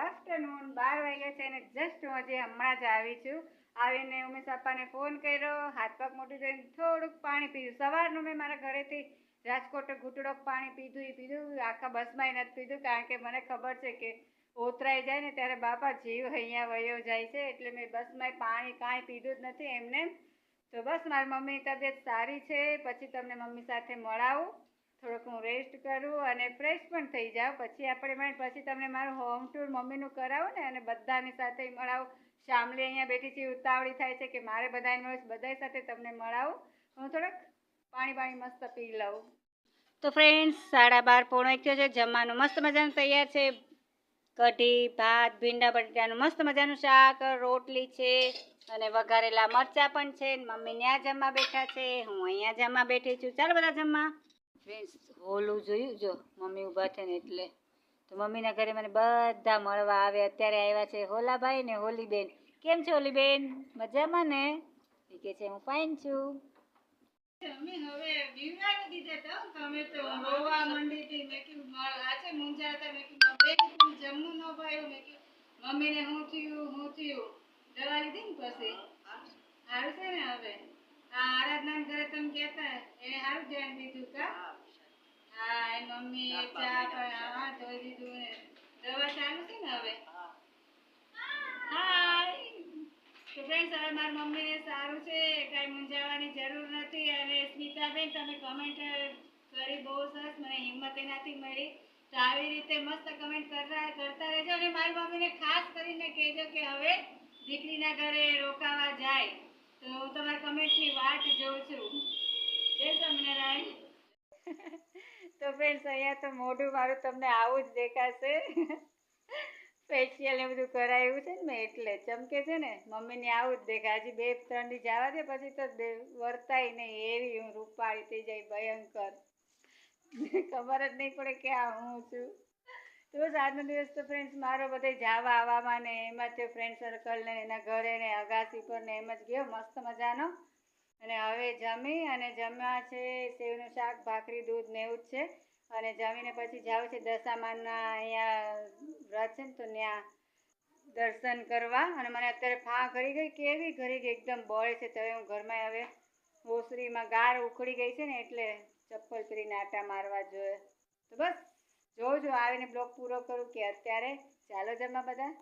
Afternoon 12 વાગ્યા છે અને જસ્ટ હું હજી હમણાં જ આવી છું. આવીને ઉમેશ પપ્પાને ફોન કર્યો, હાથ પગ મોઢું ધોઈને થોડુંક પાણી પીધું. સવારનું મેં મારા ઘરેથી રાજકોટ ઘૂંટડોક પાણી પીધું. આખા બસમાં નથી પીધું, કારણ કે મને ખબર છે કે ઉતરાઈ જાય ને ત્યારે બાપા જીવ અહીંયા વયો જાય છે, એટલે મેં બસમાં પાણી કાંઈ પીધું જ નથી એમને. તો બસ મારી મમ્મીની તબિયત સારી છે, પછી તમને મમ્મી સાથે મળાવું, થોડુંક હું રેસ્ટ કરું અને ફ્રેશ પણ થઈ જાઉં. પછી તમને મારું હોમ ટૂર મમ્મીનું કરાવું ને અને બધાની સાથે મળાવું. શામલી અહીંયા બેઠી છે, ઉતાવળી થાય છે કે મારે બધા સાથે તમને મળાવું. હું થોડુંક પાણી મસ્ત પી લઉં. તો ફ્રેન્ડ્સ 12:30 પોણો 1 થયો છે. જમવાનું મસ્ત મજાનું તૈયાર છે. કઢી, ભાત, ભીંડા બટાટાનું મસ્ત મજાનું શાક, રોટલી છે અને વઘારેલા મરચાં પણ છે. મમ્મી ત્યાં જમવા બેઠા છે, હું અહીંયા જમવા બેઠી છું. ચાલો બધા જમવા. ફ્રેન્ડ્સ હોલું જોયું, જો મમ્મી ઊભા છે ને એટલે. તો મમ્મીના ઘરે મને બધા મળવા આવે. અત્યારે આવ્યા છે હોલાભાઈ ને હોલીબેન. કેમ છે હોલીબેન? મજામાં ને? એ કે છે હું ફાઇન છું. મમ્મી હવે બીવડાવી દીધા તો તમે તો રોવા માંડી હતી. મેં કીધું આજે મૂંઝાતા, મેં કીધું બેન જમવું ન ભાવ્યું. મેં કીધું મમ્મીને હું થયું દવા લીધી ને પછી સારું છે ને હવે? આ આરાધના ઘરે તમે કહેતા એને સારું ધ્યાન દીધું કા? હા એ મમ્મી ચા પણ ધોઈ દીધું ને દવા ચાલુ છે ને હવે? હાય. તો ફ્રેન્ડ્સ હવે મારી મમ્મીને સારું છે, કાંઈ મૂંઝાવાની જરૂર નથી. અને સ્મિતાબેન તમે કમેન્ટ કરી બહુ સરસ, મને હિંમત એનાથી મળી. તો આવી રીતે મસ્ત કમેન્ટ કરતા રહેજો અને મારી મમ્મીને ખાસ કરીને કહેજો કે હવે દીકરીના ઘરે રોકાવા જાય. તો હું તમારી કમેન્ટની વાટ જોઉં છું. જય સ્વામિનારાયણ. તો ફ્રેન્ડ્સ અહીંયા તો મોઢું મારું તમને આવું જ દેખાશે. ફેશિયલ ને બધું કરાયું છે ને મેં, એટલે ચમકે છે ને. મમ્મીને આવું જ દેખાય. હજી 2-3 દી જવા દે, પછી તો વર્તાય નહીં એવી હું રૂપાળી થઈ જાય, ભયંકર. ખબર જ નહીં પડે કે આ હું છું. તો બસ આજનો દિવસ તો ફ્રેન્ડ્સ મારો બધે જવા આવવામાં ને એમાં જ ફ્રેન્ડ સર્કલ ને એના ઘરે ને અગાસી પર ને એમ જ ગયો મસ્ત મજાનો. અને હવે જમ્યા છે સેવનું શાક, ભાખરી, દૂધ ને એવું જ છે. અને જમીને પછી જાવ છે દશામાના અહીંયા વ્રત છે ને, તો ત્યાં દર્શન કરવા. અને મને અત્યારે ઘરી ગઈ એકદમ બળે છે. તો હવે હું ઘરમાં હવે ઓસરીમાં ગાર ઉખડી ગઈ છે ને, એટલે ચપ્પલ પહેરીને આટા મારવા જોઈએ. તો બસ જોઉં આવીને બ્લોગ પૂરો કરું કે અત્યારે ચાલો જમવા બધા.